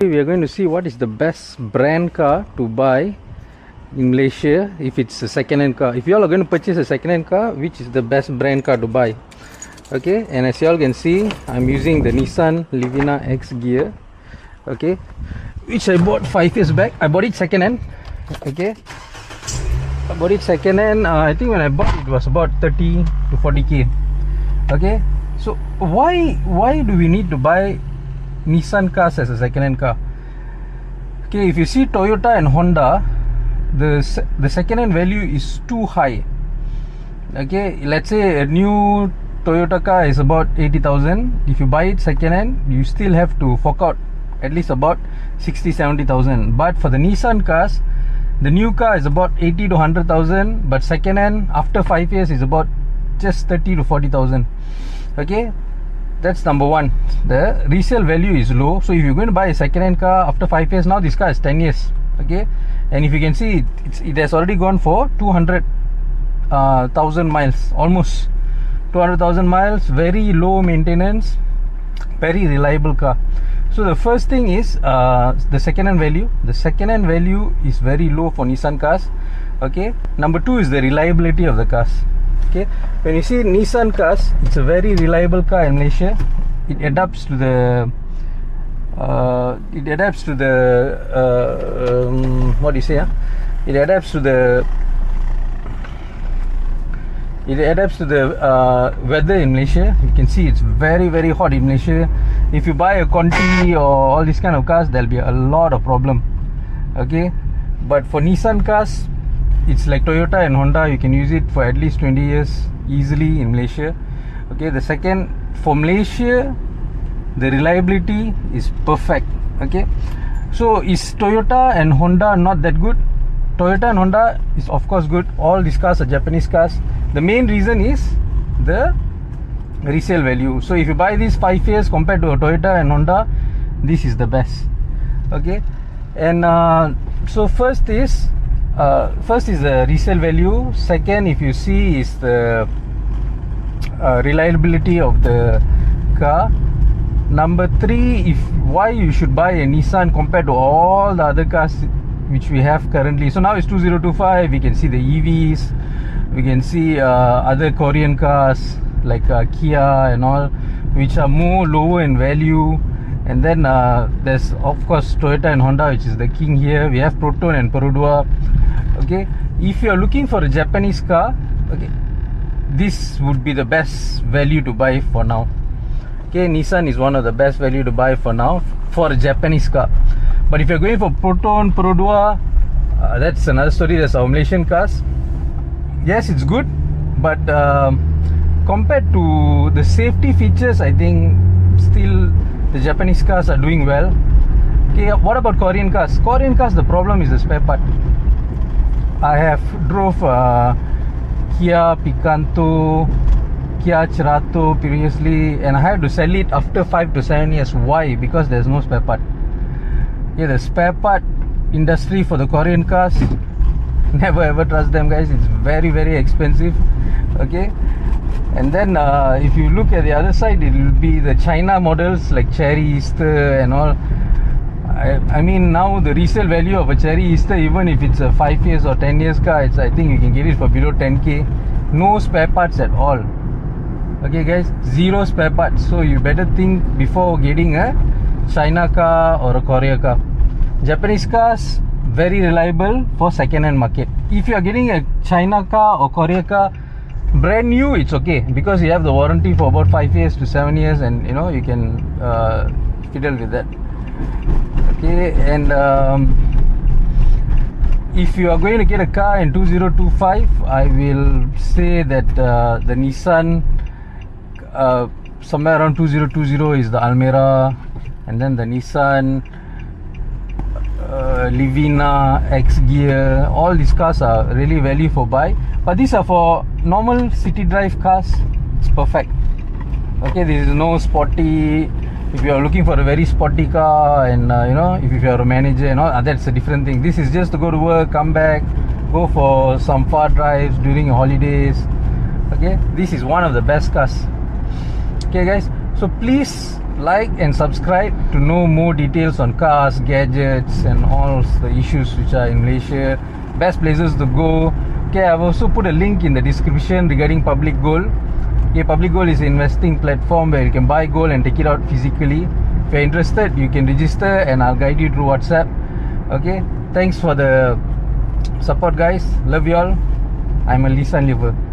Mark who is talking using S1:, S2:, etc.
S1: We are going to see what is the best brand car to buy in Malaysia if it's a second-hand car. If you all are going to purchase a second-hand car, which is the best brand car to buy? Okay, and as you all can see, I'm using the Nissan Livina X gear. Okay, which I bought 5 years back. I bought it second-hand. Okay, I bought it second-hand. I think when I bought it was about 30 to 40k. Okay, so why do we need to buy Nissan cars as a second-hand car? Okay, if you see Toyota and Honda, the second-hand value is too high. Okay, let's say a new Toyota car is about 80,000. If you buy it second-hand, you still have to fork out at least about 60-70,000. But for the Nissan cars, the new car is about 80 to 100,000, but second-hand after 5 years is about just 30 to 40,000. Okay, that's number one. The resale value is low. So if you're going to buy a second-hand car after 5 years, now this car is 10 years. Okay, and if you can see, it has already gone for 200,000 miles, almost 200,000 miles. Very low maintenance, very reliable car. So the first thing is the second-hand value. The second-hand value is very low for Nissan cars. Okay, number two is the reliability of the cars. Okay, when you see Nissan cars, it's a very reliable car in Malaysia. It adapts to the what do you say? It adapts to the weather in Malaysia. You can see it's very hot in Malaysia. If you buy a Conti or all these kind of cars, there'll be a lot of problem. Okay, but for Nissan cars, it's like Toyota and Honda. You can use it for at least 20 years easily in Malaysia. Okay, the second, for Malaysia, the reliability is perfect. Okay, so is Toyota and Honda not that good? Toyota and Honda is of course good. All these cars are Japanese cars. The main reason is the resale value. So if you buy these 5 years compared to a Toyota and Honda, this is the best. Okay, and so first is the resale value. Second, if you see, is the reliability of the car. Number three, why you should buy a Nissan compared to all the other cars which we have currently. So now it's 2025. We can see the EVs. We can see other Korean cars like Kia and all, which are more lower in value. And then there's of course Toyota and Honda, which is the king here. We have Proton and Perodua. Okay, if you are looking for a Japanese car, okay, this would be the best value to buy for now. Okay, Nissan is one of the best value to buy for now for a Japanese car. But if you're going for Proton, Perodua, that's another story. That's our Malaysian cars. Yes, it's good, but compared to the safety features, I think still the Japanese cars are doing well. Okay, what about Korean cars? Korean cars, the problem is the spare part. I have drove Kia Picanto, Kia Cerato previously, and I had to sell it after 5 to 7 years. Why? Because there's no spare part. Yeah, the spare part industry for the Korean cars, never ever trust them, guys. It's very expensive. Okay, and then if you look at the other side, it will be the China models like Cherry Easter and all. I mean, now the resale value of a Cherry Easter, even if it's a 5 years or 10 years car, I think you can get it for below 10k. No spare parts at all. Okay guys, zero spare parts. So you better think before getting a China car or a Korea car. Japanese cars, very reliable for second-hand market. If you are getting a China car or Korea car brand new, it's okay, because you have the warranty for about 5 years to 7 years, and you know, you can fiddle with that. Okay, and if you are going to get a car in 2025, I will say that the Nissan somewhere around 2020 is the Almera, and then the Nissan Livina X gear. All these cars are really value for buy, but these are for normal city drive cars. It's perfect. Okay, this is no sporty. If you are looking for a very sporty car, and you know, if you are a manager and all, that's a different thing. This is just to go to work, come back, go for some far drives during your holidays. Okay, this is one of the best cars. Okay guys, so please like and subscribe to know more details on cars, gadgets and all the issues which are in Malaysia, best places to go. Okay, I've also put a link in the description regarding Public Gold. Okay, Public Gold is an investing platform where you can buy gold and take it out physically. If you're interested, you can register and I'll guide you through WhatsApp. Okay, thanks for the support guys. Love you all. I'm a Nissan lover.